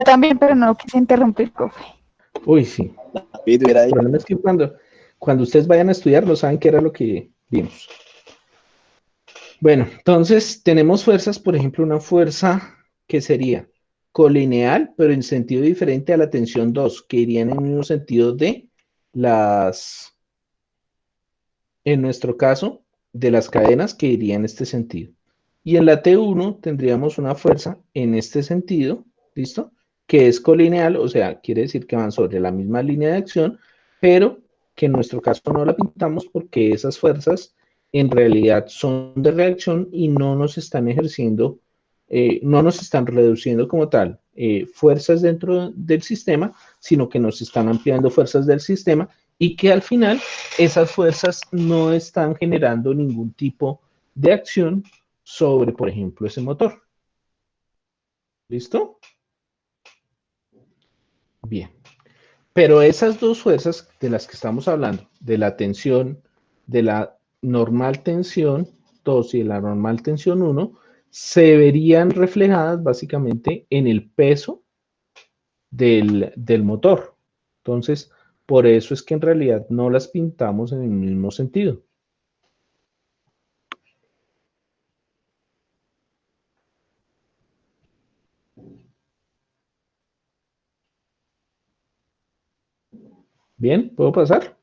también, pero no quise interrumpir, profe. Uy, sí. El problema es que cuando ustedes vayan a estudiar no saben qué era lo que vimos. Bueno, entonces tenemos fuerzas, por ejemplo, una fuerza que sería colineal, pero en sentido diferente a la tensión 2, que irían en el mismo sentido de las, en nuestro caso, de las cadenas que iría en este sentido. Y en la T1 tendríamos una fuerza en este sentido, ¿listo? Que es colineal, o sea, quiere decir que van sobre la misma línea de acción, pero que en nuestro caso no la pintamos porque esas fuerzas en realidad son de reacción y no nos están ejerciendo, no nos están reduciendo como tal fuerzas dentro del sistema, sino que nos están ampliando fuerzas del sistema y que al final esas fuerzas no están generando ningún tipo de acción sobre, por ejemplo, ese motor. ¿Listo? Bien. Pero esas dos fuerzas de las que estamos hablando, de la tensión, de la normal tensión 2 y de la normal tensión 1, se verían reflejadas básicamente en el peso del motor. Entonces, por eso es que en realidad no las pintamos en el mismo sentido. Bien, ¿puedo pasar?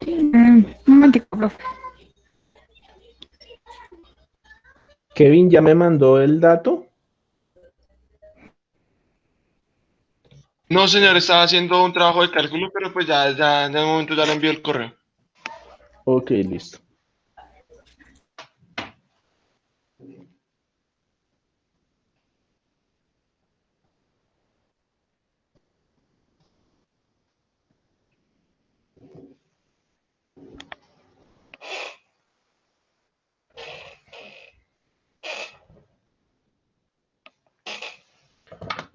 Un momentico, profe. Kevin ya me mandó el dato. No, señor, estaba haciendo un trabajo de cálculo, pero pues ya en el momento ya le envió el correo. Ok, listo.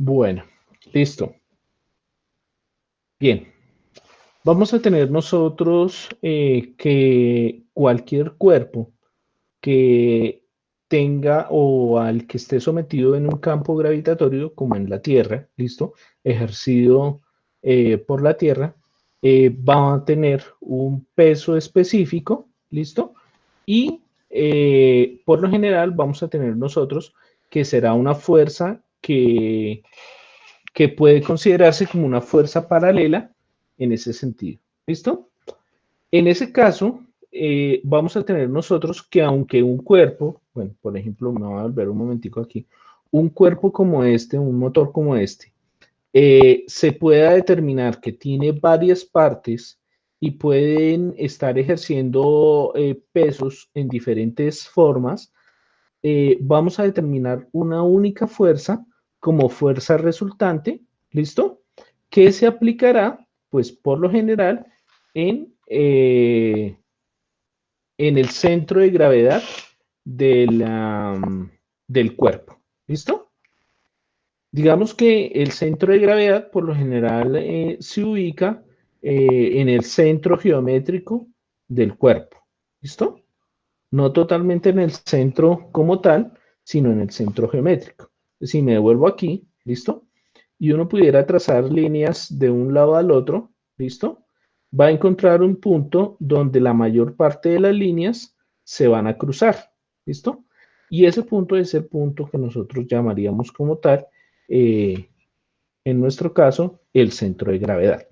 Bueno, listo. Bien. Vamos a tener nosotros que cualquier cuerpo que tenga o al que esté sometido en un campo gravitatorio, como en la Tierra, ¿listo? Ejercido por la Tierra, va a tener un peso específico, ¿listo? Y por lo general vamos a tener nosotros que será una fuerza que puede considerarse como una fuerza paralela en ese sentido. ¿Listo? En ese caso, vamos a tener nosotros que aunque un cuerpo, bueno, por ejemplo, me voy a volver un momentico aquí, un cuerpo como este, un motor como este, se pueda determinar que tiene varias partes y pueden estar ejerciendo pesos en diferentes formas, vamos a determinar una única fuerza como fuerza resultante, ¿listo? Que se aplicará, pues por lo general, en el centro de gravedad del cuerpo, ¿listo? Digamos que el centro de gravedad por lo general se ubica en el centro geométrico del cuerpo, ¿listo? No totalmente en el centro como tal, sino en el centro geométrico. Si me devuelvo aquí, ¿listo? Y uno pudiera trazar líneas de un lado al otro, ¿listo? Va a encontrar un punto donde la mayor parte de las líneas se van a cruzar, ¿listo? Y ese punto es el punto que nosotros llamaríamos como tal, eh, en nuestro caso, el centro de gravedad.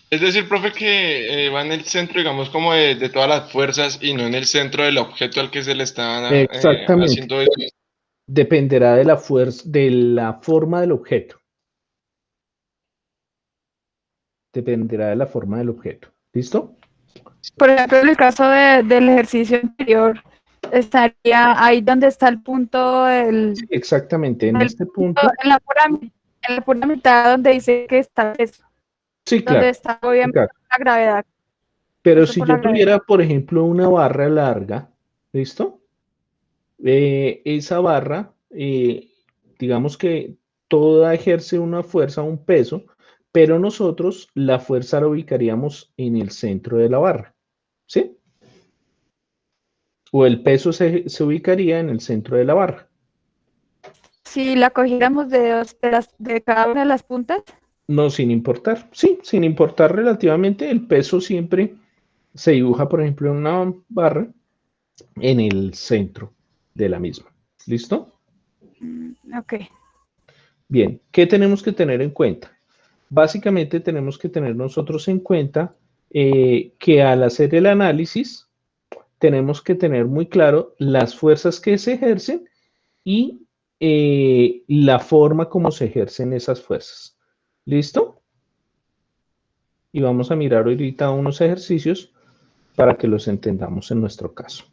Es decir, profe, que va en el centro, digamos, como de todas las fuerzas y no en el centro del objeto al que se le están Exactamente. haciendo eso. Dependerá de la fuerza, de la forma del objeto. Dependerá de la forma del objeto. ¿Listo? Por ejemplo, en el caso del ejercicio anterior, estaría ahí donde está el punto Sí, exactamente. En este punto. en la pura mitad donde dice que está eso, Sí, donde claro. está Sí, obviamente claro. la gravedad, Pero eso si por la yo gravedad. tuviera, por ejemplo, una barra larga, ¿listo? Esa barra, digamos que toda ejerce una fuerza, un peso, pero nosotros la fuerza la ubicaríamos en el centro de la barra, ¿sí? o el peso se ubicaría en el centro de la barra. Si la cogiéramos de cada una de las puntas, No, sin importar. Sí, sin importar relativamente, el peso siempre se dibuja, por ejemplo, en una barra en el centro de la misma. ¿Listo? ok. Bien, ¿qué tenemos que tener en cuenta? Básicamente tenemos que tener nosotros en cuenta que al hacer el análisis tenemos que tener muy claro las fuerzas que se ejercen y la forma como se ejercen esas fuerzas. ¿Listo? Y vamos a mirar ahorita unos ejercicios para que los entendamos en nuestro caso.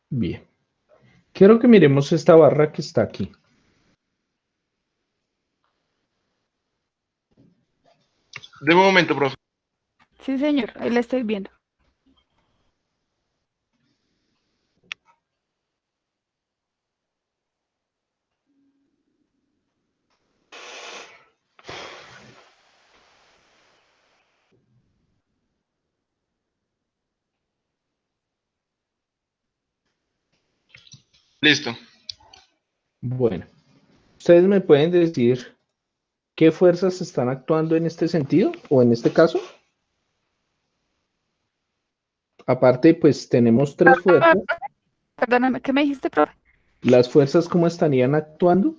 Bien. Quiero que miremos esta barra que está aquí. De momento, profe. Sí, señor, ahí la estoy viendo. Listo. Bueno, ¿ustedes me pueden decir qué fuerzas están actuando en este sentido o en este caso? Aparte, pues tenemos tres fuerzas. Perdóname, ¿qué me dijiste, profe? Las fuerzas, ¿cómo estarían actuando?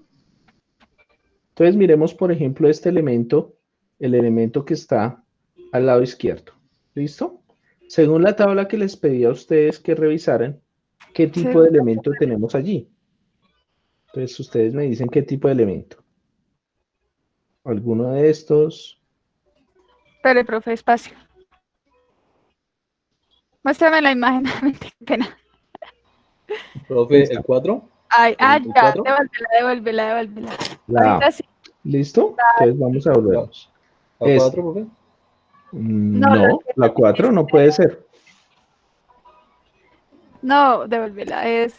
Entonces, miremos, por ejemplo, este elemento, el elemento que está al lado izquierdo. ¿Listo? Según la tabla que les pedí a ustedes que revisaran, ¿qué Sí, tipo de elemento tenemos allí? Entonces, ustedes me dicen qué tipo de elemento. ¿Alguno de estos? espere, profe, espacio. Muéstrame la imagen, qué pena. Profe, el 4. Ay, El ya, 4. devuélvela. La Ahorita A. sí. ¿Listo? Entonces, vamos a volvernos. La 4, profe. No, No, la 4 no puede ser. no, devuélvela. Es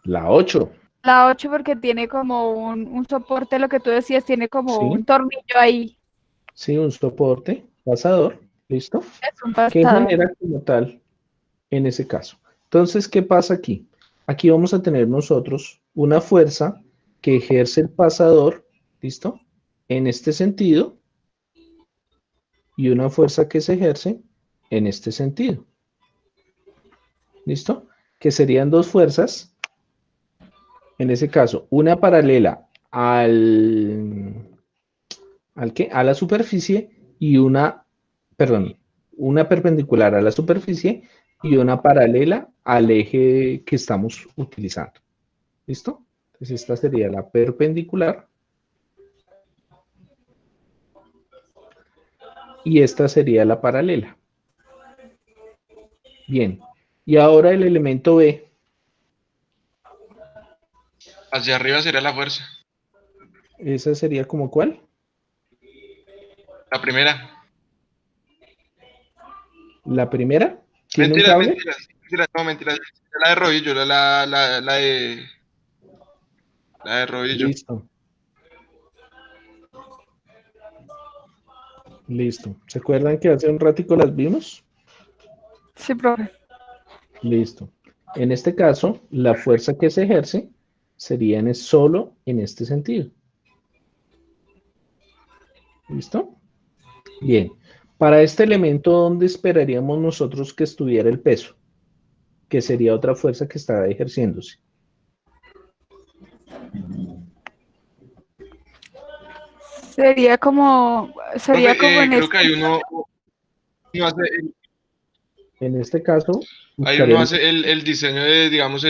La 8, la 8 porque tiene como un soporte, lo que tú decías, tiene como un ¿sí? tornillo ahí. Sí, un soporte pasador. ¿Listo? Es un ¿Qué pasador. genera como tal en ese caso? Entonces, ¿qué pasa aquí? Aquí vamos a tener nosotros una fuerza que ejerce el pasador, ¿listo? En este sentido, y una fuerza que se ejerce en este sentido, ¿listo? Que serían dos fuerzas, en ese caso, una paralela ¿al qué? A la superficie y perdón, una perpendicular a la superficie y una paralela al eje que estamos utilizando. ¿Listo? Entonces esta sería la perpendicular y esta sería la paralela. Bien. Y ahora el elemento B. Hacia arriba sería la fuerza. ¿Esa sería como cuál? La primera. La primera. ¿Tiene un Mentiras, cable? mentiras. Mentiras, no, mentiras. La de rodillo, la de rodillo. Listo. Listo. ¿Se acuerdan que hace un ratico las vimos? Sí, profe. Listo. En este caso, la fuerza que se ejerce sería solo en este sentido. ¿Listo? Bien. Para este elemento, ¿dónde esperaríamos nosotros que estuviera el peso? Que sería otra fuerza que está ejerciéndose. Sería Profe, como en creo que este. uno hace, En este caso, ahí uno buscaríamos, hace el diseño de, digamos,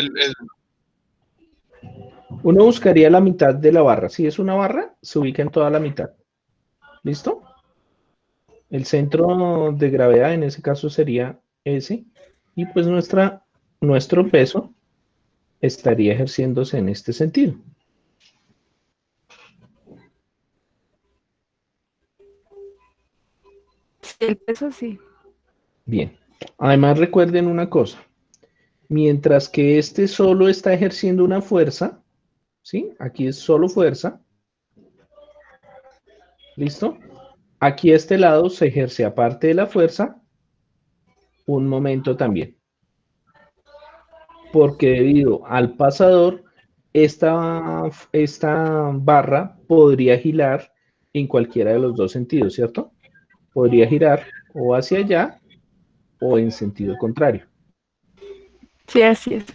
uno buscaría la mitad de la barra. Si es una barra, se ubica en toda la mitad. ¿Listo? El centro de gravedad en ese caso sería ese. Y pues nuestro peso estaría ejerciéndose en este sentido. Sí, el peso sí. Bien. Además, recuerden una cosa. Mientras que este solo está ejerciendo una fuerza, ¿sí? Aquí es solo fuerza. ¿Listo? Aquí a este lado se ejerce, aparte de la fuerza, un momento también. Porque debido al pasador, esta barra podría girar en cualquiera de los dos sentidos, ¿cierto? Podría girar o hacia allá o en sentido contrario. Sí, así es.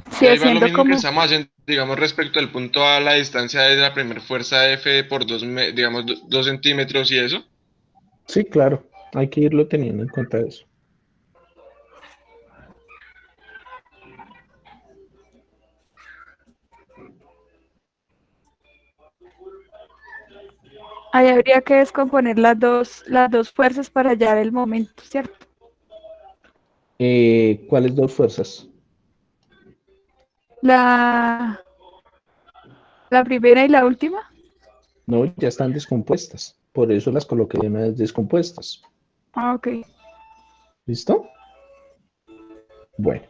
Y Sí, ahí va lo haciendo mismo que como, estamos haciendo, digamos, respecto al punto A, la distancia de la primera fuerza F por digamos, 2 centímetros y eso. Sí, claro, hay que irlo teniendo en cuenta eso. ahí habría que descomponer las dos fuerzas para hallar el momento, ¿cierto? ¿Cuáles dos fuerzas? La, la primera y la última. No, ya están descompuestas. Por eso las coloqué de una vez descompuestas. Ah, ok. ¿Listo? Bueno,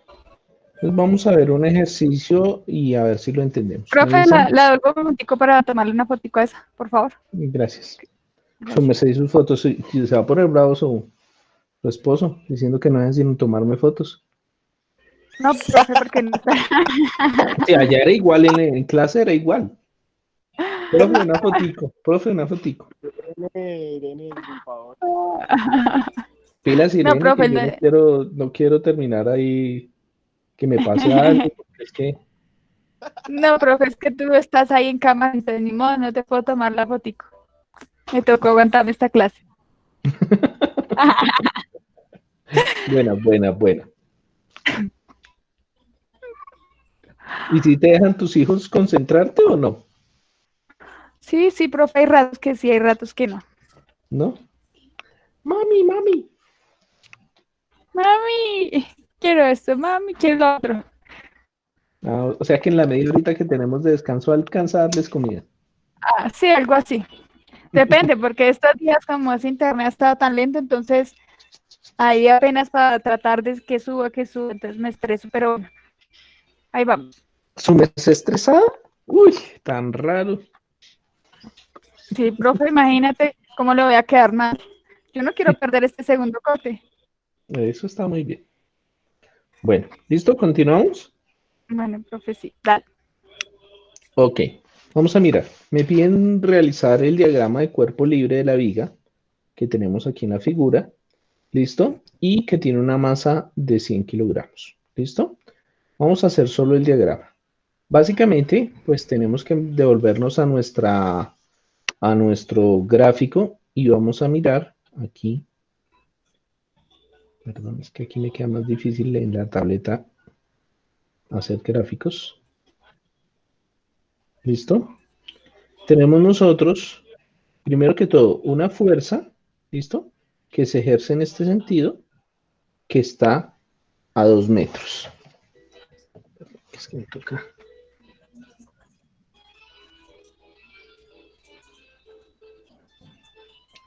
pues vamos a ver un ejercicio y a ver si lo entendemos. Me Profe, dicen, la devuelvo un momentico para tomarle una fotico a esa, por favor. gracias. Su Gracias. merced y sus fotos, y se va a poner bravo su esposo, diciendo que no es sin tomarme fotos. No, profe, porque no está. Sí, allá era igual, en clase era igual. Profe, una fotico, profe, una fotico. Irene, por favor. Pilas, No, Irene, profe, que yo no quiero terminar ahí, que me pase algo, porque es que, no, profe, es que tú estás ahí en cama, entonces ni modo, no te puedo tomar la fotico. Me tocó aguantarme esta clase. buena. ¿Y si te dejan tus hijos concentrarte o no? Sí, sí, profe, hay ratos que sí, hay ratos que no. ¿No? Mami. Mami, quiero esto, mami, quiero lo otro. Ah, o sea que en la media horita que tenemos de descanso alcanza a darles comida. Ah, sí, algo así. Depende, porque estos días como ese internet ha estado tan lento, entonces ahí apenas para tratar de que suba, entonces me estreso, pero bueno, ahí vamos. ¿Su mes estresada? Uy, tan raro. Sí, profe, imagínate cómo le voy a quedar mal. Yo no quiero perder este segundo corte. Eso está muy bien. Bueno, ¿listo? ¿Continuamos? Bueno, profe, sí, dale. Ok, vamos a mirar. Me piden realizar el diagrama de cuerpo libre de la viga que tenemos aquí en la figura. ¿Listo? Y que tiene una masa de 100 kilogramos. ¿Listo? Vamos a hacer solo el diagrama. Básicamente, pues tenemos que devolvernos a nuestro gráfico y vamos a mirar aquí. Perdón, es que aquí me queda más difícil en la tableta hacer gráficos. ¿Listo? Tenemos nosotros, primero que todo, una fuerza, ¿listo? Que se ejerce en este sentido, que está a 2 metros. Es que me toca.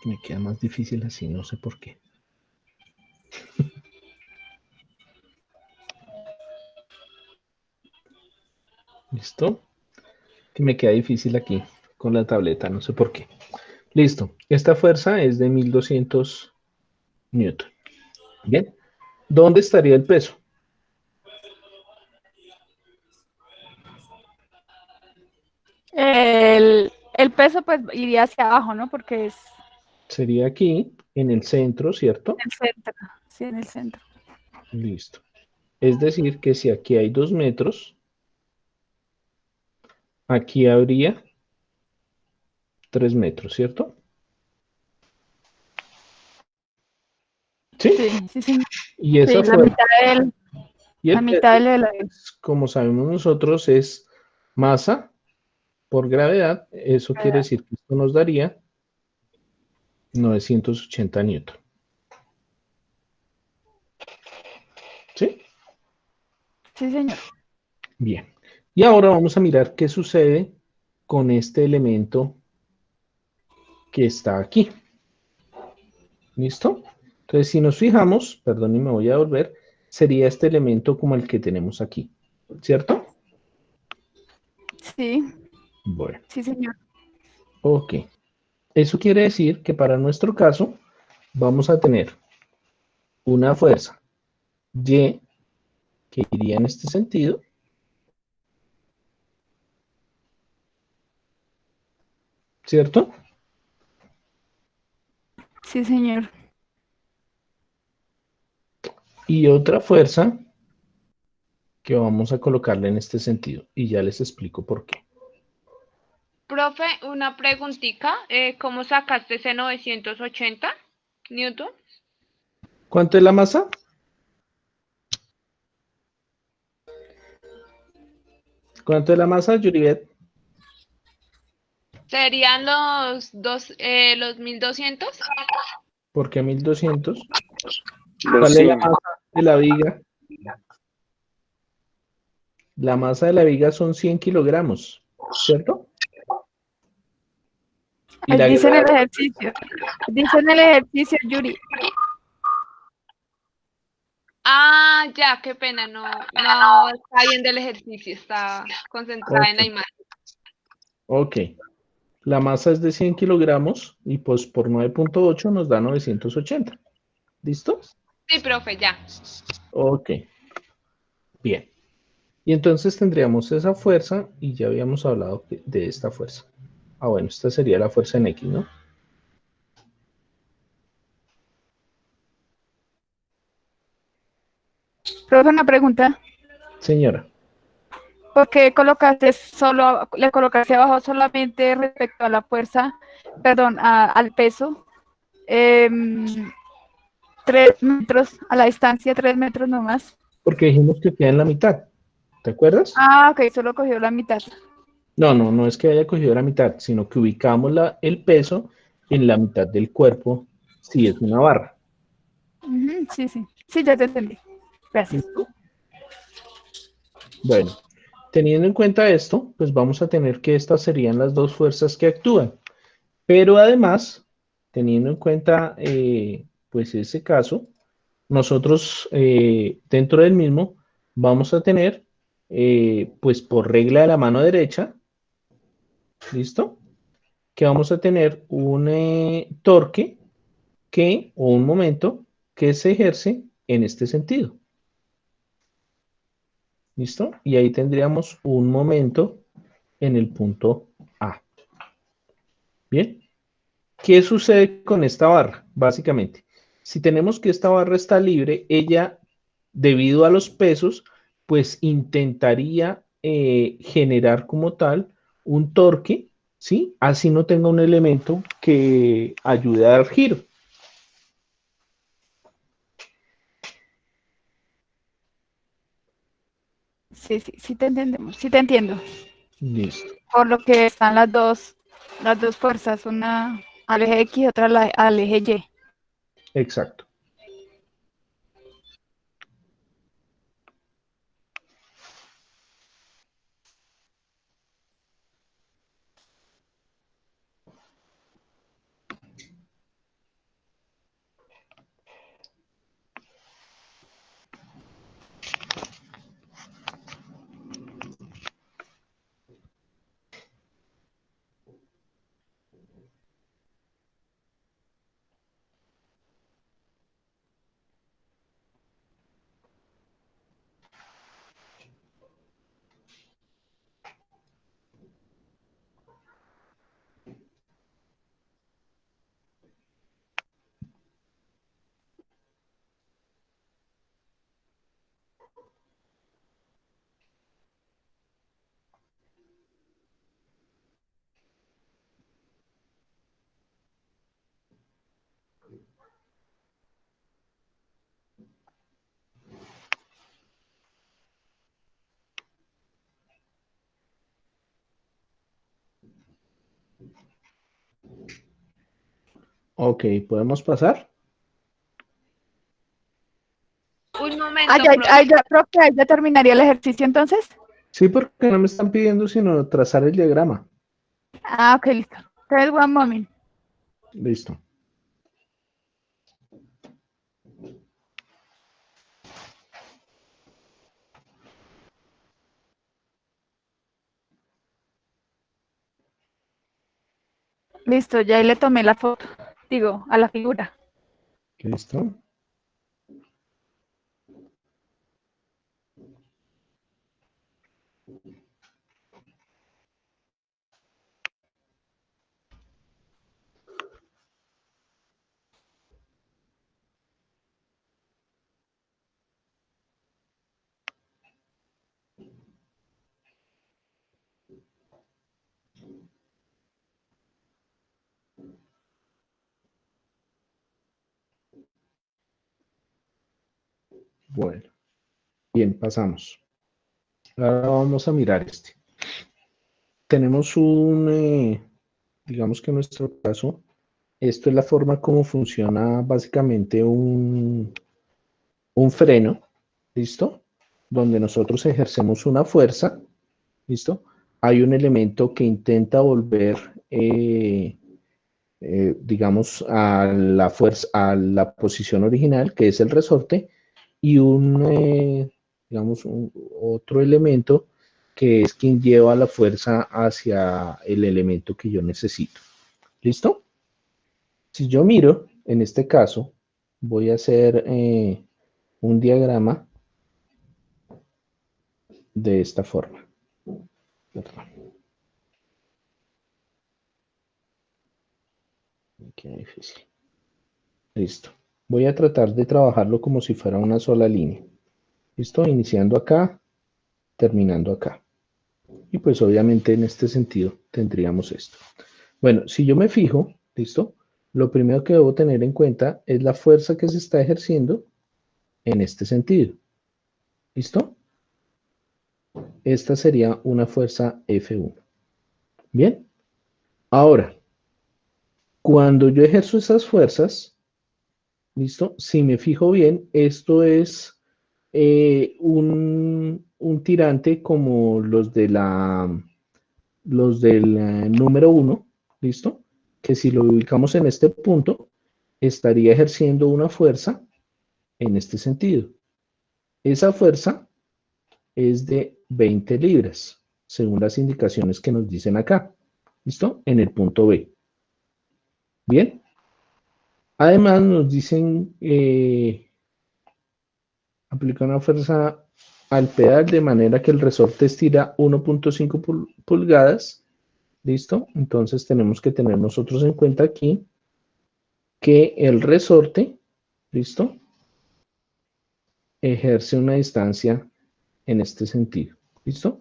Me queda más difícil así, no sé por qué. ¿Listo? Que me queda difícil aquí con la tableta, no sé por qué. Listo. Esta fuerza es de 1200 newton. Bien. ¿Dónde estaría el peso? El peso pues iría hacia abajo, ¿no? Porque es Sería aquí, en el centro, ¿cierto? el centro, sí, en el centro. Listo. Es decir, que si aquí hay 2 metros, aquí habría 3 metros, ¿cierto? ¿Sí? Sí, sí, sí, Y sí, esa fuerza. Y la el mitad peso, del, pues, como sabemos nosotros, es masa por gravedad, eso quiere decir que esto nos daría 980 newton. ¿Sí? Sí, señor. Bien. Y ahora vamos a mirar qué sucede con este elemento que está aquí. ¿Listo? Entonces, si nos fijamos, perdón, y me voy a volver, sería este elemento como el que tenemos aquí, ¿cierto? Sí, Bueno, sí, señor. ok. Eso quiere decir que para nuestro caso vamos a tener una fuerza Y que iría en este sentido, ¿cierto? Sí, señor. Y otra fuerza que vamos a colocarle en este sentido. Y ya les explico por qué. Profe, una preguntita. ¿Cómo sacaste ese 980 Newton? ¿Cuánto es la masa? ¿Cuánto es la masa, Yuribet? ¿Serían los 1200? ¿Por qué 1200? Los ¿Cuál es la 5. masa de la viga? La masa de la viga son 100 kilogramos, ¿cierto? Y Ahí la dice en el gravedad, ejercicio. Dice en el ejercicio, Yuri. Ah, ya, qué pena, no está bien del ejercicio, está concentrada en la ok, imagen. ok. La masa es de 100 kilogramos y pues por 9.8 nos da 980. ¿Listo? Sí, profe, ya. Ok, bien. Y entonces tendríamos esa fuerza y ya habíamos hablado de esta fuerza. Ah, bueno, esta sería la fuerza en X, ¿no? Profe, una pregunta. Señora, ¿Por qué colocaste solo, le colocaste abajo solamente respecto a la fuerza, perdón, al peso? 3 metros a la distancia, 3 metros nomás. porque dijimos que queda en la mitad, ¿te acuerdas? Ah, ok, solo cogió la mitad. No, no, no es que haya cogido la mitad, sino que ubicamos el peso en la mitad del cuerpo si es una barra. Ujú, sí, sí. Sí, ya te entendí. Gracias. ¿Listo? Bueno, teniendo en cuenta esto, pues vamos a tener que estas serían las dos fuerzas que actúan. Pero además, teniendo en cuenta pues ese caso, nosotros dentro del mismo vamos a tener pues por regla de la mano derecha, ¿listo? Que vamos a tener un torque o un momento que se ejerce en este sentido. ¿Listo? Y ahí tendríamos un momento en el punto A. Bien. ¿Qué sucede con esta barra? Básicamente, si tenemos que esta barra está libre, ella, debido a los pesos, pues intentaría generar como tal un torque, ¿sí? Así no tenga un elemento que ayude a dar giro. Sí, sí, sí te entendemos, sí te entiendo. Listo. Por lo que están las dos fuerzas, una al eje X y otra al eje Y. Exacto. Ok, ¿podemos pasar? Un momento, Profe, ahí ya terminaría el ejercicio entonces. Sí, porque no me están pidiendo sino trazar el diagrama. Ah, ok, listo. Entonces, one moment. Listo. Listo, ya ahí le tomé la foto. Digo, a la figura. Listo. Bueno, bien, pasamos. Ahora vamos a mirar este. Tenemos digamos que en nuestro caso, esto es la forma como funciona básicamente un freno, ¿listo? Donde nosotros ejercemos una fuerza, ¿listo? Hay un elemento que intenta volver, digamos, a la fuerza, a la posición original, que es el resorte, y digamos, otro elemento que es quien lleva la fuerza hacia el elemento que yo necesito. ¿Listo? Si yo miro, en este caso, voy a hacer un diagrama de esta forma. Perdón. Qué difícil. Listo. Voy a tratar de trabajarlo como si fuera una sola línea. ¿Listo? Iniciando acá, terminando acá. Y pues obviamente en este sentido tendríamos esto. Bueno, si yo me fijo, ¿listo? Lo primero que debo tener en cuenta es la fuerza que se está ejerciendo en este sentido. ¿Listo? Esta sería una fuerza F1. Bien. Ahora, cuando yo ejerzo esas fuerzas, ¿listo? Si me fijo bien, esto es un tirante como los del número 1, ¿listo? Que si lo ubicamos en este punto, estaría ejerciendo una fuerza en este sentido. Esa fuerza es de 20 libras, según las indicaciones que nos dicen acá, ¿listo? En el punto B. Bien. Además nos dicen aplica una fuerza al pedal de manera que el resorte estira 1.5 pulgadas. ¿Listo? Entonces tenemos que tener nosotros en cuenta aquí que el resorte, ¿listo? Ejerce una distancia en este sentido. ¿Listo?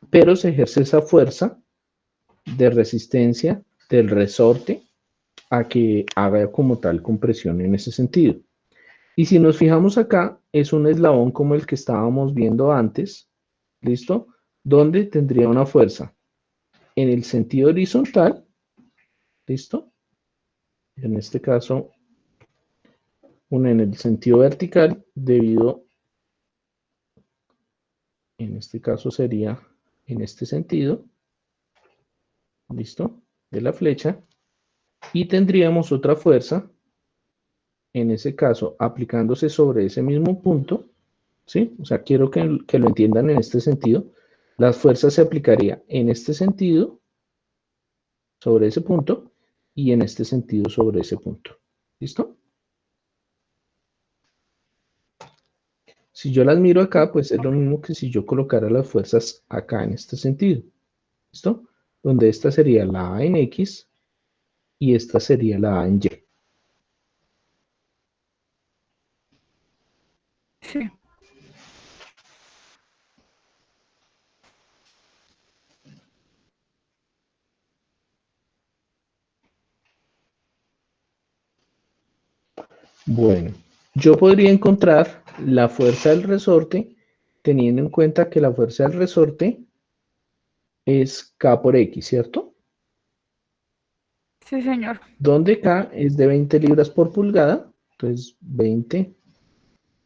Pero se ejerce esa fuerza de resistencia del resorte a que haga como tal compresión en ese sentido. Y si nos fijamos acá, es un eslabón como el que estábamos viendo antes, ¿listo? Donde tendría una fuerza en el sentido horizontal, ¿listo? En este caso, una en el sentido vertical, en este caso sería en este sentido, ¿listo? De la flecha. Y tendríamos otra fuerza, en ese caso, aplicándose sobre ese mismo punto, ¿sí? O sea, quiero que lo entiendan en este sentido. La fuerza se aplicaría en este sentido, sobre ese punto, y en este sentido sobre ese punto. ¿Listo? Si yo las miro acá, pues es lo mismo que si yo colocara las fuerzas acá en este sentido. ¿Listo? Donde esta sería la A en X y esta sería la A en Y. Sí. Bueno, yo podría encontrar la fuerza del resorte teniendo en cuenta que la fuerza del resorte es K por X, ¿cierto? Sí, señor. donde K es de 20 libras por pulgada, entonces 20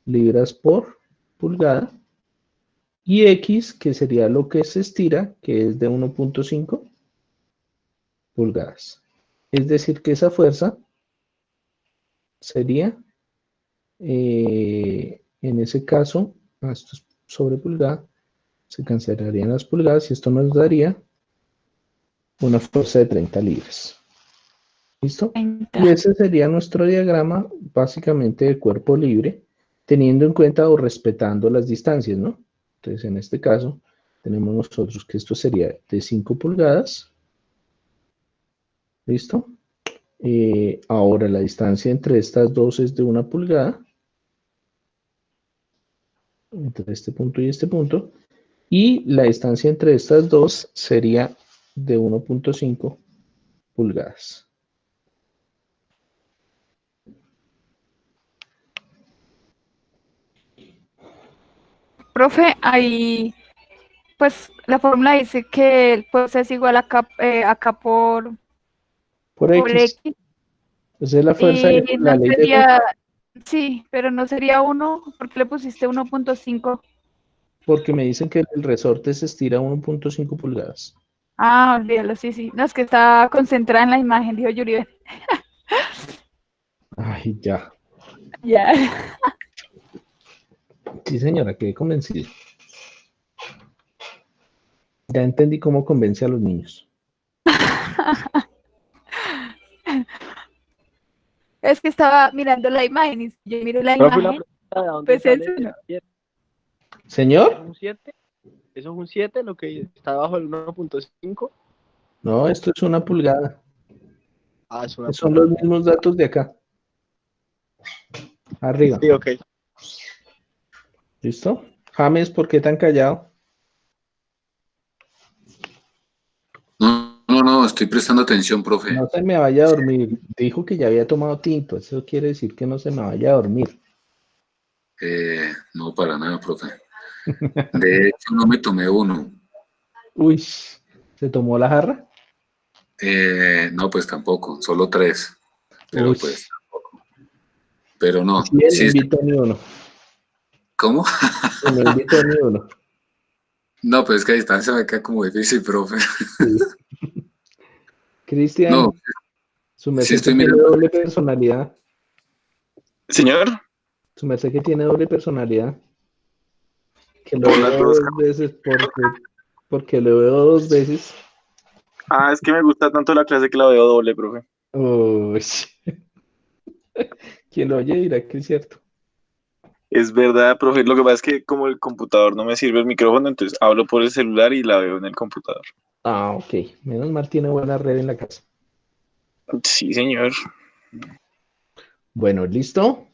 libras por pulgada, y X, que sería lo que se estira, que es de 1.5 pulgadas. Es decir, que esa fuerza sería, en ese caso, esto es sobre pulgada, se cancelarían las pulgadas y esto nos daría una fuerza de 30 libras. ¿Listo? Y ese sería nuestro diagrama básicamente de cuerpo libre, teniendo en cuenta o respetando las distancias, ¿no? Entonces, en este caso, tenemos nosotros que esto sería de 5 pulgadas. ¿Listo? Ahora la distancia entre estas dos es de 1 pulgada. Entre este punto y este punto. Y la distancia entre estas dos sería de 1.5 pulgadas. Profe, ahí, pues la fórmula dice que el fuerza es igual a K Por por X. X. Esa es la fuerza de Y la no ley de Hooke, sería, sí, pero no sería 1, porque le pusiste 1.5. porque me dicen que el resorte se estira 1.5 pulgadas. Ah, olvídalo, sí, sí. No, es que está concentrada en la imagen, dijo Yuribe. Ay, ya. Ya. Sí, señora, quedé convencido. Ya entendí cómo convence a los niños. Es que estaba mirando la imagen y si yo miro la Profe, una imagen, pregunta, ¿de dónde pues sale eso no. el 7? ¿Eso es ¿Señor? un 7? ¿Eso es un 7 lo que está bajo el 1.5? No, esto es 1 pulgada. Ah, es una Son los pulgada. mismos datos de acá. Arriba. Sí, ok. ¿Listo? James, ¿por qué tan callado? No, estoy prestando atención, profe. No se me vaya a dormir. Dijo que ya había tomado tinto. Eso quiere decir que no se me vaya a dormir. No, para nada, profe. De hecho, no me tomé uno. Uy, ¿se tomó la jarra? No, pues tampoco, solo 3. Pero Uy, pues tampoco. Pero no, sí, no sí está. invito ni uno. ¿Cómo? No invito ni uno. No, pues es que a distancia me queda como difícil, profe. Sí. No, Cristian, su sí merced que estoy tiene mirando. doble personalidad. Señor, Su merced que tiene doble personalidad. Que lo por las veo dos. 2 veces porque lo veo 2 veces. Ah, es que me gusta tanto la clase que la veo doble, profe. Uy. Quien lo oye dirá que es cierto. Es verdad, profe. Lo que pasa es que como el computador no me sirve el micrófono, entonces hablo por el celular y la veo en el computador. Ah, ok. Menos mal tiene buena red en la casa. Sí, señor. Bueno, ¿listo?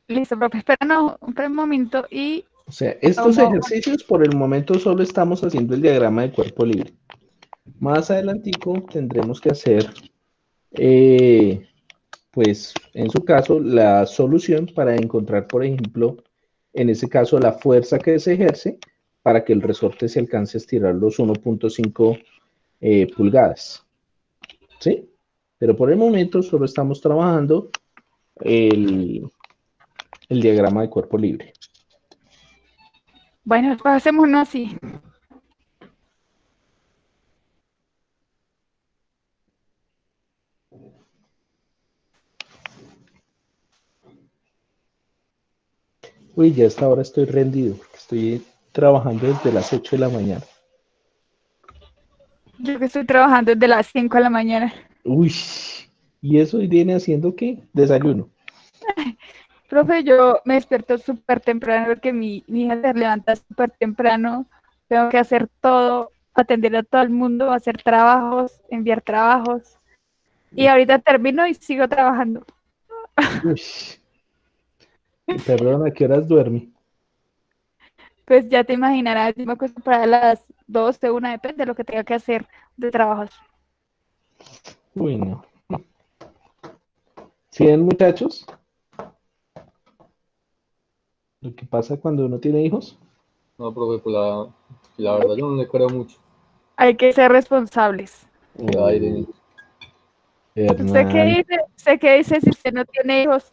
Listo, profe, espera un momento y O sea, estos tomo. ejercicios por el momento solo estamos haciendo el diagrama de cuerpo libre. Más adelantico tendremos que hacer, pues, en su caso, la solución para encontrar, por ejemplo, en ese caso, la fuerza que se ejerce para que el resorte se alcance a estirar los 1.5 pulgadas. ¿Sí? Pero por el momento solo estamos trabajando el diagrama de cuerpo libre. Bueno, pues hacemos uno así. Uy, ya hasta ahora estoy rendido, porque estoy trabajando desde las 8 de la mañana. Yo que estoy trabajando desde las 5 de la mañana. Uy, ¿y eso viene haciendo qué? Desayuno. Profe, yo me despierto súper temprano porque mi hija se levanta súper temprano. Tengo que hacer todo, atender a todo el mundo, hacer trabajos, enviar trabajos. Y ahorita termino y sigo trabajando. Uy, perdón, ¿a qué horas duerme? Pues ya te imaginarás, yo me acuesto para las 12, 1, depende de lo que tenga que hacer de trabajos. Uy, no. ¿Sí ven, muchachos? Lo que pasa cuando uno tiene hijos. No, profe, pues la verdad yo no le creo mucho. Hay que ser responsables. ¿Qué va, Irene? Hernán, ¿Usted qué dice si usted no tiene hijos?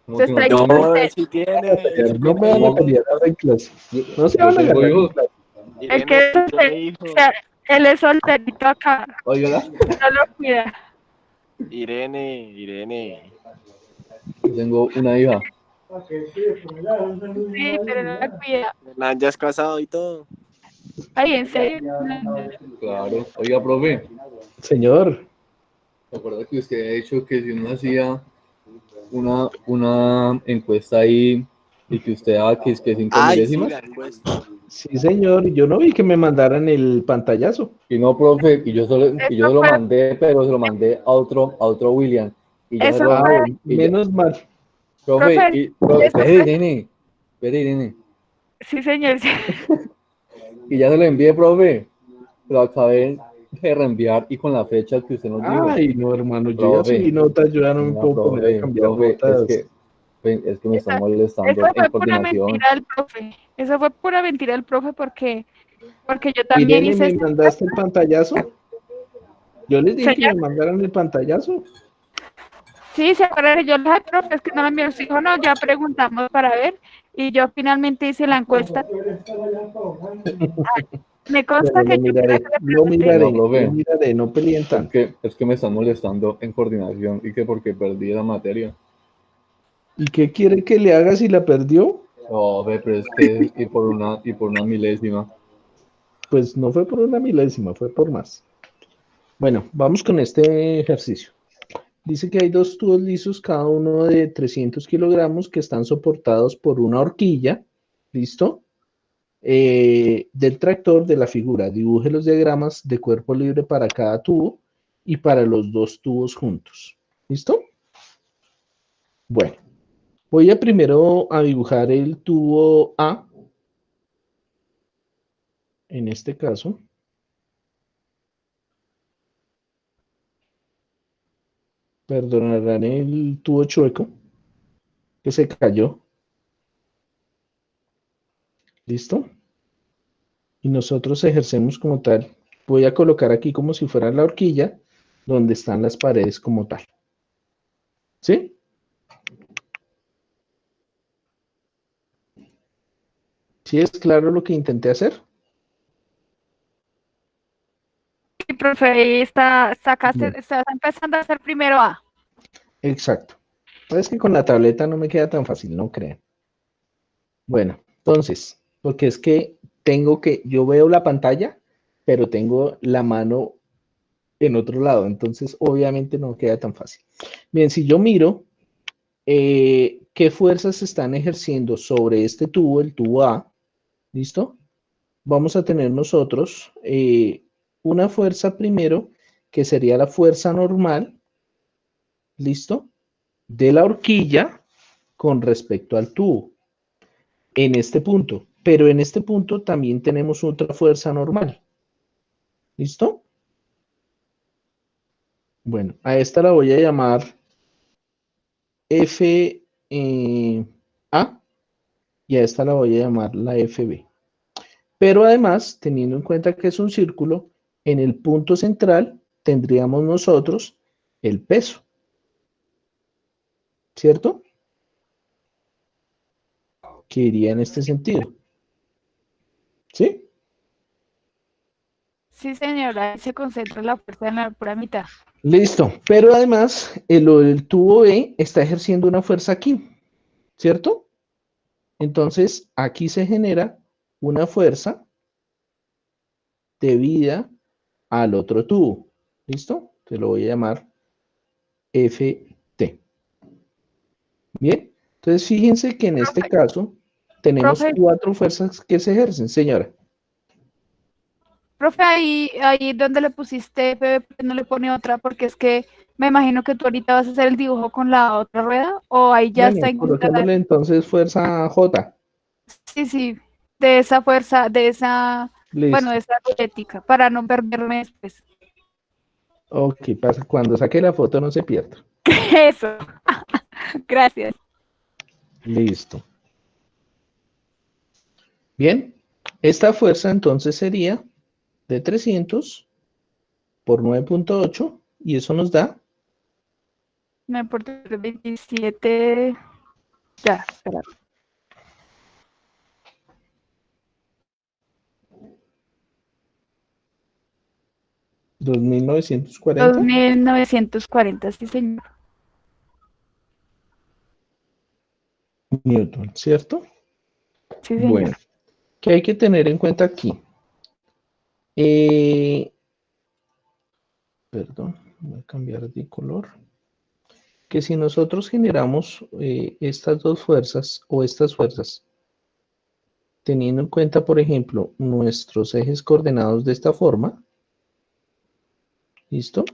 ¿Cómo Se que no está tengo diciendo hijos? No, usted, si tiene, si no me tiene van a No, hijos. pelear ahora en clase. yo, No se yo van a tengo agarrar en hijos. clase. el que Irene, es si tiene solterito, o hijos. sea, él es solterito acá, Oiga, no lo cuida. Irene. yo tengo una hija. Sí, pero no la cuida. Hernán ya es casado y todo. Ay, ¿en serio? Claro. Oiga, profe, Señor, ¿se acuerda que usted ha dicho que si uno hacía una encuesta ahí y que usted daba que es que 5 Ay, sí, milésimas? la encuesta. sí, señor, yo no vi que me mandaran el pantallazo. Y no, profe, y yo Eso se lo fue, mandé, pero se lo mandé a otro William. Y ya se eso lo, Ah, fue, bueno, y ya, menos mal. profe, profe, eso espere, fue, Irene, espere, Irene. sí, señor, sí. Y ya se lo envié, profe. Lo acabé de reenviar y con la fecha que usted nos dijo. Ay, no, hermano, yo ya Profe, subí notas, yo ya no me no, puedo poner a cambiar notas. es que me están Eso molestando en fue pura coordinación. mentira del profe. Eso fue pura mentira del profe porque yo también Irene, hice ¿me esa mandaste el pantallazo? Yo les dije que señal. me mandaran el pantallazo. Sí, se acuerda que yo le dije, profe, es que no lo envió. Dijo, no, ya preguntamos para ver. Y yo finalmente hice la encuesta. Me consta Bueno, que yo fui la que le pregunté. No, profe, lo miraré, no peleen tanto. es que me están molestando en coordinación y que porque perdí la materia. ¿Y qué quiere que le haga si la perdió? No, ve, pero es que y por una milésima. Pues no fue por una milésima, fue por más. Bueno, vamos con este ejercicio. Dice que hay dos tubos lisos, cada uno de 300 kilogramos, que están soportados por una horquilla, ¿listo? Del tractor de la figura. Dibuje los diagramas de cuerpo libre para cada tubo y para los dos tubos juntos. ¿Listo? Bueno, voy a primero a dibujar el tubo A, en este caso. Perdonarán el tubo chueco que se cayó. ¿Listo? Y nosotros ejercemos como tal. Voy a colocar aquí como si fuera la horquilla, donde están las paredes como tal. ¿Sí? ¿Sí es claro lo que intenté hacer? Sí, profe, ahí Bien, estás empezando a hacer primero A. exacto. Es que con la tableta no me queda tan fácil, no crean. Bueno, entonces, porque es que yo veo la pantalla, pero tengo la mano en otro lado, entonces obviamente no queda tan fácil. Bien, si yo miro qué fuerzas se están ejerciendo sobre este tubo, el tubo A, ¿listo? Vamos a tener nosotros una fuerza primero, que sería la fuerza normal, ¿listo? De la horquilla con respecto al tubo, en este punto. Pero en este punto también tenemos otra fuerza normal, ¿listo? Bueno, a esta la voy a llamar F A y a esta la voy a llamar la FB. Pero además, teniendo en cuenta que es un círculo, en el punto central tendríamos nosotros el peso, ¿cierto? Que iría en este sentido. ¿Sí? Sí, señora, ahí se concentra la fuerza en la pura mitad. Listo. Pero además, el tubo B está ejerciendo una fuerza aquí, ¿cierto? Entonces, aquí se genera una fuerza debida al otro tubo. ¿Listo? Te lo voy a llamar FT. Bien. Entonces, fíjense que en este caso tenemos Profe, 4 fuerzas que se ejercen, señora. profe, ahí donde le pusiste F, ¿por qué no le pone otra? Porque es que me imagino que tú ahorita vas a hacer el dibujo con la otra rueda, o ahí ya está Bueno, incluida coloquémosle entonces fuerza J. sí, sí, de esa fuerza, bueno, Listo. de esa atlética, para no perderme después. Ok, pasa, cuando saque la foto no se pierda. Eso, gracias. Listo. Bien, esta fuerza entonces sería de 300 por 9.8 y eso nos da 9 por 3, 27. Ya, espera. 2.940 2.940, sí, señor. Newton, ¿cierto? Sí, señor. Bueno, ¿qué hay que tener en cuenta aquí? Perdón, voy a cambiar de color. Que si nosotros generamos estas dos fuerzas o estas fuerzas, teniendo en cuenta, por ejemplo, nuestros ejes coordenados de esta forma, ¿listo?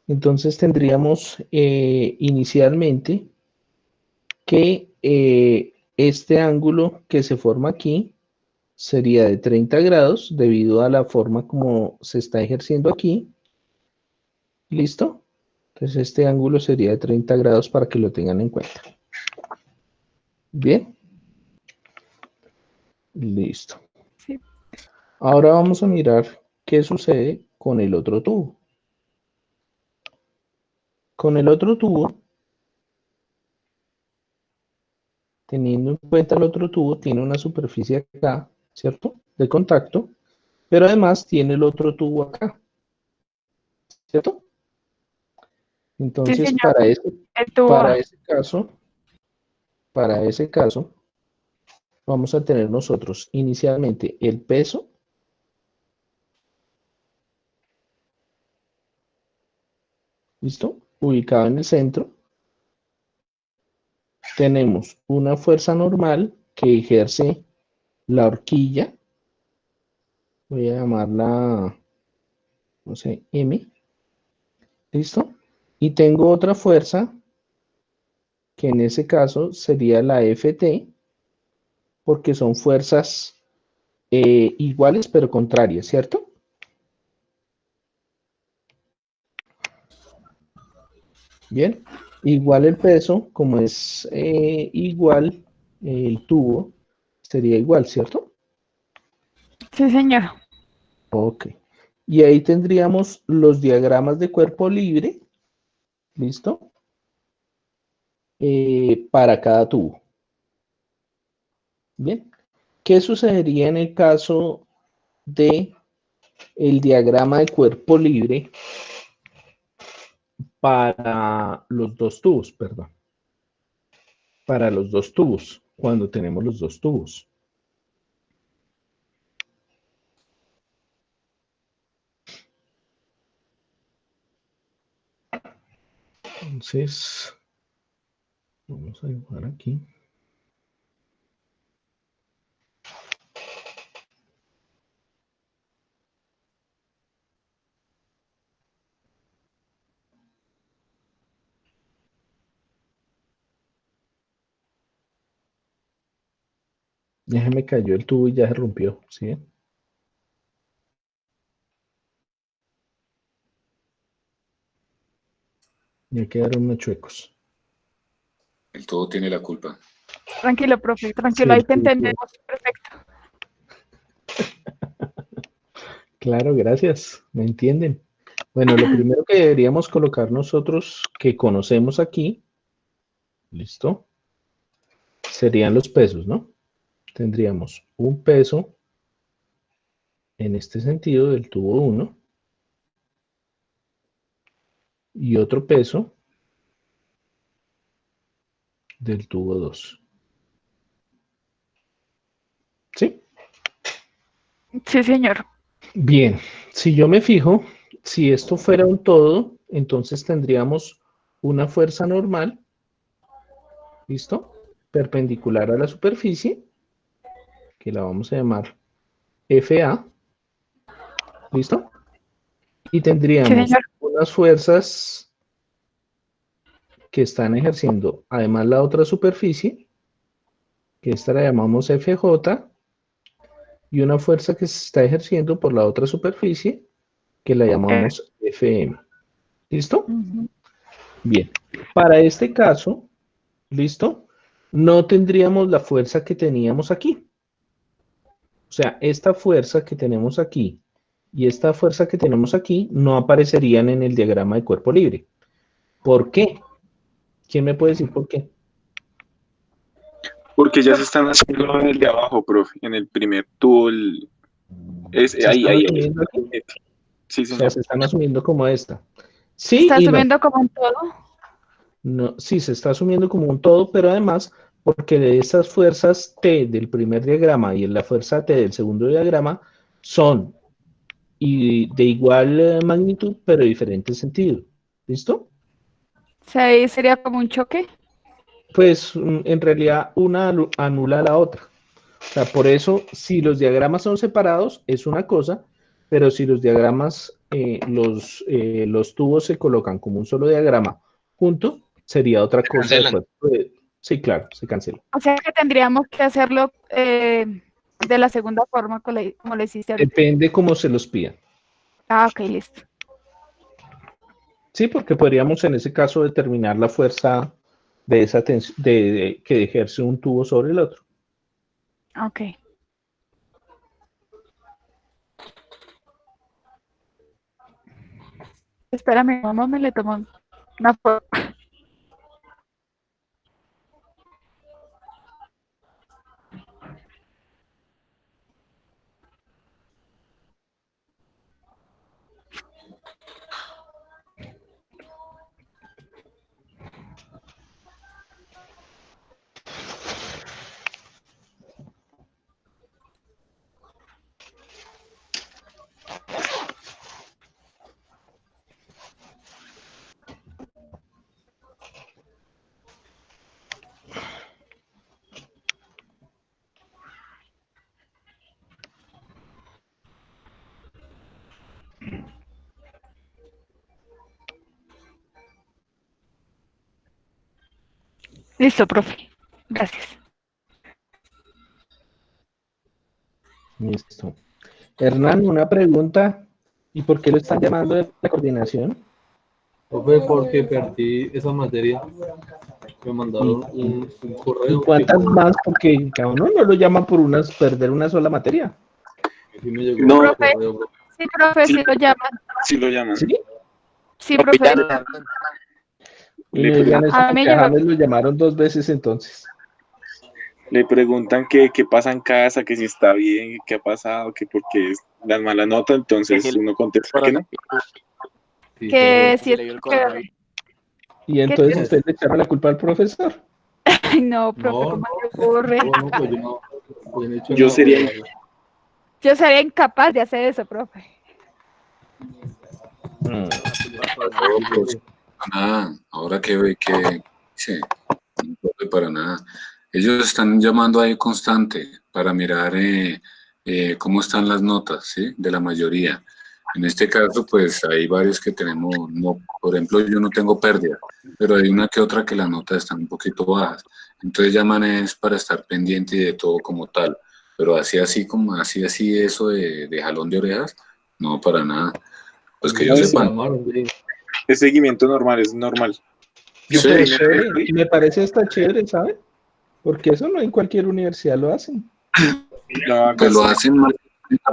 Entonces tendríamos inicialmente que este ángulo que se forma aquí sería de 30 grados debido a la forma como se está ejerciendo aquí. ¿Listo? Entonces este ángulo sería de 30 grados para que lo tengan en cuenta. Bien. Listo. Sí. Ahora vamos a mirar qué sucede con el otro tubo. Con el otro tubo, teniendo en cuenta el otro tubo, tiene una superficie acá, ¿cierto? De contacto, pero además tiene el otro tubo acá, ¿cierto? Sí, Entonces, señor. El tubo A. para ese caso, vamos a tener nosotros inicialmente el peso, ¿listo? Ubicado en el centro. Tenemos una fuerza normal que ejerce la horquilla, voy a llamarla, no sé, M, ¿listo? Y tengo otra fuerza que en ese caso sería la Ft, porque son fuerzas iguales pero contrarias, ¿cierto? Bien, igual el peso, como es igual el tubo, sería igual, ¿cierto? Sí, señor. Ok. Y ahí tendríamos los diagramas de cuerpo libre, ¿listo? Para cada tubo. Bien. ¿Qué sucedería en el caso de el diagrama de cuerpo libre para los dos tubos, perdón? Para los dos tubos, cuando tenemos los dos tubos. Entonces, vamos a dibujar aquí. Ya se me cayó el tubo y ya se rompió, ¿sí? Ya quedaron unos chuecos. El todo tiene la culpa. Tranquilo, profe. Sí, Tranquilo, ahí el te tubo. entendemos. Perfecto. Claro, gracias. ¿Me entienden? Bueno, lo primero que deberíamos colocar nosotros que conocemos aquí, ¿listo? Serían los pesos, ¿no? Tendríamos un peso en este sentido del tubo 1 y otro peso del tubo 2. ¿Sí? Sí, señor. Bien, si yo me fijo, si esto fuera un todo, entonces tendríamos una fuerza normal, ¿listo? Perpendicular a la superficie, que la vamos a llamar FA, ¿listo? Y Sí, tendríamos señor. unas fuerzas que están ejerciendo además la otra superficie, que esta la llamamos FJ, y una fuerza que se está ejerciendo por la otra superficie, que la llamamos FM. ¿Listo? Ujú. Bien. Para este caso, ¿listo? No tendríamos la fuerza que teníamos aquí. O sea, esta fuerza que tenemos aquí y esta fuerza que tenemos aquí no aparecerían en el diagrama de cuerpo libre. ¿Por qué? ¿Quién me puede decir por qué? Porque ya se están haciendo en el de abajo, profe, en el primer tubo. ¿Se Ahí, están ahí, asumiendo aquí? Sí, O sea, señor. se están asumiendo como esta. Sí Está y no. asumiendo como un todo. No, sí, se está asumiendo como un todo, pero además, porque de esas fuerzas T del primer diagrama y la fuerza T del segundo diagrama son de igual magnitud, pero diferente sentido. ¿Listo? O sea, ahí sería como un choque. Pues en realidad una anula a la otra. O sea, por eso, si los diagramas son separados, es una cosa, pero si los diagramas, los tubos se colocan como un solo diagrama junto, sería otra cosa. cancelan. Sí, claro, se cancela. O sea que tendríamos que hacerlo de la segunda forma como lo hiciste ahorita. Depende cómo se los pidan. Ah, ok, listo. Sí, porque podríamos en ese caso determinar la fuerza de esa que ejerce un tubo sobre el otro. Ok. Espérame, mamá me le tomó una foto. Listo, profe. Gracias. Listo. Hernán, una pregunta. ¿Y por qué lo están llamando de la coordinación? Fue porque perdí esa materia. Me mandaron un ¿Y correo. cuántas más? Porque cada uno no lo llaman por perder una sola materia. Sí me llegó No. un correo. Sí, profe, sí lo llaman. Sí lo llaman. ¿Sí? Sí, profe. Y Le le digan eso A mí me porque a llegó. James lo llamaron 2 veces entonces. Le preguntan qué pasa en casa, que si está bien, qué ha pasado, que porque es la mala nota, entonces uno contesta que no. Sí, Que claro. sí es que... Y entonces usted le echa la culpa al profesor. Ay, no, profe, No, ¿cómo le ocurre? no, pues yo no. Yo no he hecho Yo nada, sería- pues, Yo sería incapaz de hacer eso, profe. No, pues, para nada. Ahora que sí, no sirve para nada. Ellos están llamando ahí constante para mirar cómo están las notas, ¿sí? De la mayoría. En este caso, pues hay varios que tenemos, no, por ejemplo, yo no tengo pérdida, pero hay una que otra que las notas están un poquito bajas. Entonces llaman es para estar pendiente de todo como tal. Pero así eso de jalón de orejas, no, para nada. Pues que yo No, me sepa. llamaron, sí. Es seguimiento normal, es normal. No, Sí, pero chévere. Me parece hasta chévere, ¿sabe? Porque eso no en cualquier universidad lo hacen. No, acá pues lo sí. hacen más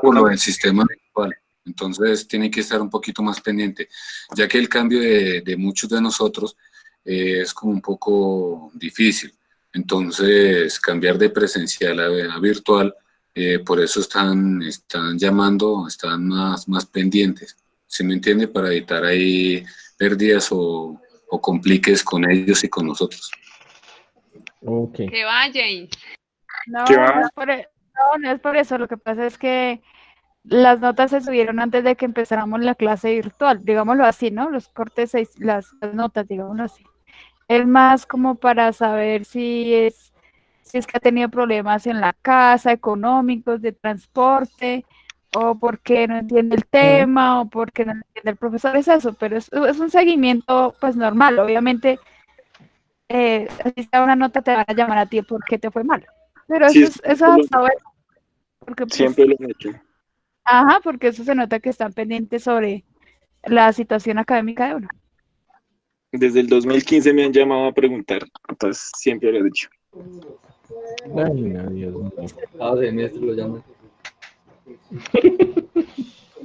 por lo del sistema actual. Entonces tiene que estar un poquito más pendiente, ya que el cambio de muchos de nosotros es como un poco difícil. Entonces cambiar de presencial a virtual, por eso están llamando, están más pendientes. ¿Sí me entiende? Para evitar ahí pérdidas o compliques con ellos y con nosotros. Ok. Que va, James. No, ¿Qué va? no es por eso. Lo que pasa es que las notas se subieron antes de que empezáramos la clase virtual, digámoslo así, ¿no? Los cortes, las notas, digámoslo así. Es más como para saber si es que ha tenido problemas en la casa, económicos, de transporte, o porque no entiende el tema, o porque no entiende el profesor, es eso, pero es un seguimiento pues normal, obviamente, si está una nota te van a llamar a ti porque te fue mal, pero Sí, eso hasta ahora, porque pues, siempre lo han hecho. ajá, porque eso se nota que están pendientes sobre la situación académica de uno. Desde el 2015 me han llamado a preguntar, entonces siempre lo he dicho. Ay, no, Dios mío. Cada semestre lo llaman.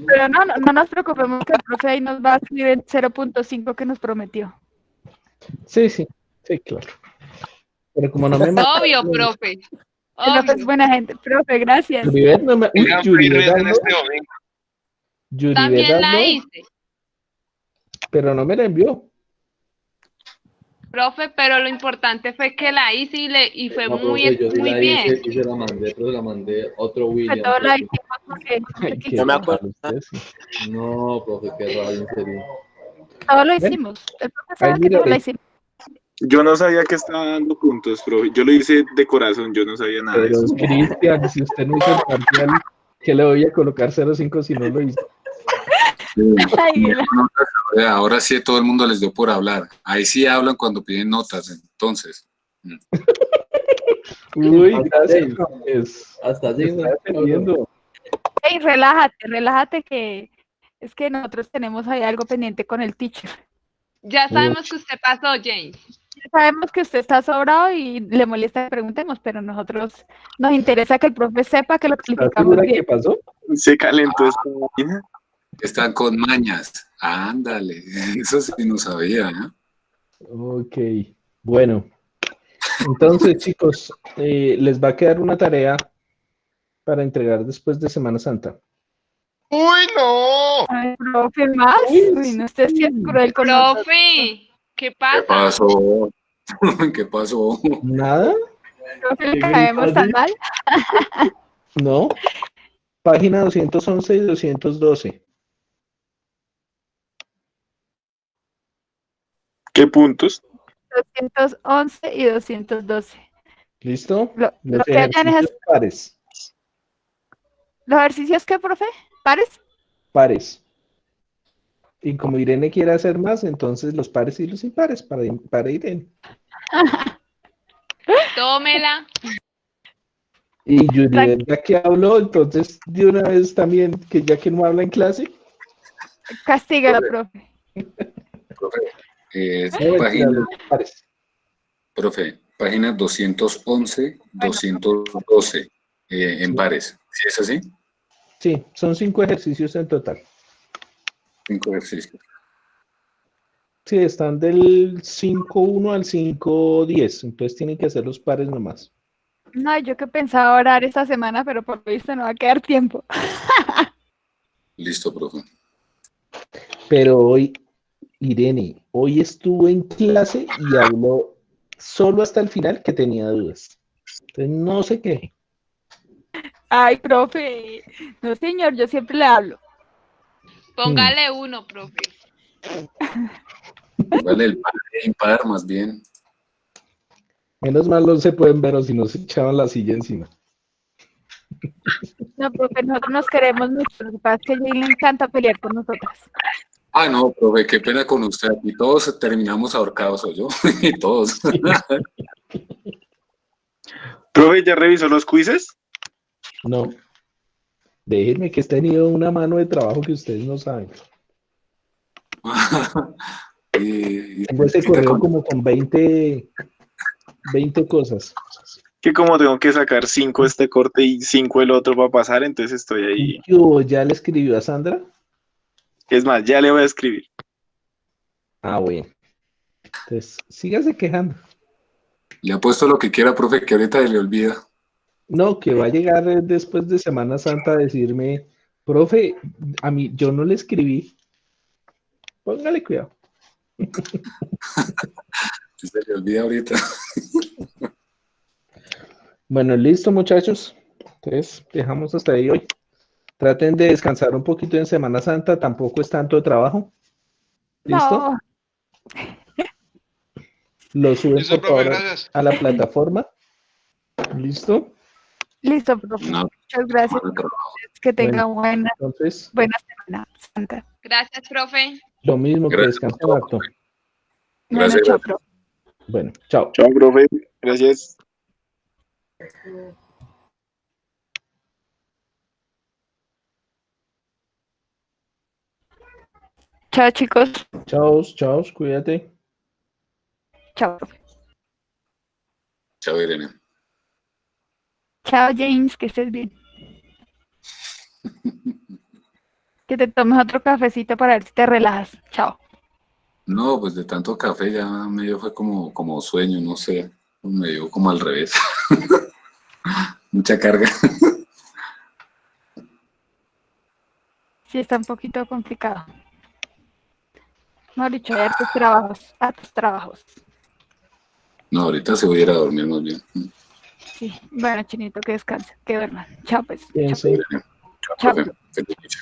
Pero no nos preocupemos que el profe ahí nos va a subir el 0.5 que nos prometió. Sí, sí, sí, claro. Pero como no me Obvio, mataron, profe. El profe es Obvio. buena gente. Profe, gracias. Yuribet no me... Uy, Tengan Yuribet en habló, este domingo. Yuribet También la habló, hice, pero no me la envió. profe, pero lo importante fue que la hice y fue No, muy, profe, yo sí muy la bien. hice y se la mandé, pero la mandé otro Que William. todo lo hicimos porque Ay, qué No me mal acuerdo. usted, sí. No, profe, qué rabia, en serio. todo lo Bueno, hicimos. El profe ahí sabe que todo lo miraré. hicimos. Yo no sabía que estaba dando puntos, profe. Yo lo hice de corazón, yo no sabía nada de Pero eso. Cristian, si usted no hizo el parcial, ¿qué le voy a colocar 0.5 si no lo hizo? Sí, Ay, y ahora sí todo el mundo les dio por hablar. Ahí sí hablan cuando piden notas, entonces. Uy, Hasta gracias, James. James. Hasta Me está James. defendiendo. Ey, relájate que es que nosotros tenemos ahí algo pendiente con el teacher. Ya sabemos que usted pasó, James. Sabemos que usted está sobrado y le molesta que preguntemos, pero nosotros nos interesa que el profe sepa que lo ¿Estás calificamos segura bien. que pasó? Se calentó esta vaina. Están con mañas. Ándale, eso sí no sabía, ¿no? Ok, bueno. Entonces, chicos, les va a quedar una tarea para entregar después de Semana Santa. ¡Uy, no! Ay, profe, más. Uy, no estés sí es cruel con nosotros. Profe, ¿qué ¿Qué pasa? pasó? ¿Qué pasó? ¿Nada? Profe, le caemos tan mal. No. Página 211 y 212. ¿Qué puntos? 211 y 212. ¿Listo? Lo Los que hayan ejercicios es pares. los ejercicios que, profe, pares. Pares. Y como Irene quiere hacer más, entonces los pares y los impares para Irene. Tómela. Y Yuri, ya que habló, entonces de una vez también, que ya que no habla en clase, Castígala, profe. Profe, no mentira, página, los pares. profe, página 211, 212, en Sí. pares. ¿Sí es así? Sí, son 5 ejercicios en total. 5 ejercicios. Sí, están del 5.1 al 5.10, entonces tienen que hacer los pares nomás. No, yo que pensaba orar esta semana, pero por lo visto no va a quedar tiempo. Listo, profe. Pero hoy, Irene, hoy estuvo en clase y habló solo hasta el final que tenía dudas. Entonces no sé qué. Ay, profe. No, señor, yo siempre le hablo. Póngale uno, profe. Vale, el par e impar más bien. Menos mal no se pueden ver o si no se echaban la silla encima. No, profe, nosotros nos queremos mucho. Lo que pasa es que a Jay le encanta pelear con nosotras. Ah, no, profe, qué pena con usted. Aquí todos terminamos ahorcados, ¿o yo? Y todos. Profe, ¿ya revisó los quizzes? No. Déjenme que he tenido una mano de trabajo que ustedes no saben. Tengo ese correo como con 20 cosas. Que como tengo que sacar 5 este corte y 5 el otro para pasar, entonces estoy ahí. Yo ya le escribió a Sandra. Es más, ya le voy a escribir. Ah, bueno. Entonces, sígase quejando. Le ha puesto lo que quiera, profe, que ahorita se le olvida. No, que va a llegar después de Semana Santa a decirme, profe, a mí yo no le escribí. Póngale cuidado. Se le olvida ahorita. Bueno, listo, muchachos. Entonces, dejamos hasta ahí hoy. Traten de descansar un poquito en Semana Santa, tampoco es tanto trabajo. ¿Listo? No, Lo suben Listo, por profe, favor gracias. a la plataforma. ¿Listo? listo, profe. No, Muchas gracias. no trabajo. Que tenga buena Entonces, Semana Santa. Gracias, profe. lo mismo que Gracias. descansen harto. Bueno, Gracias. chao, profe. Bueno, chao. Chao, profe. Gracias. Chao, chicos. Chao, chao, cuídate. Chao, profe. Chao, Irene. Chao, James, que estés bien. Que te tomes otro cafecito para ver si te relajas. Chao. No, pues de tanto café ya me dio fue como sueño, no sé, me dio como al revés. Mucha carga. Sí, está un poquito complicado. Mauricio, a tus trabajos. No, ahorita se voy a ir a dormir más bien. Sí, bueno, Chinito, que descanse, que duerman. Chao, pues. Piense. Chao, Chao. profe. Feliz noche.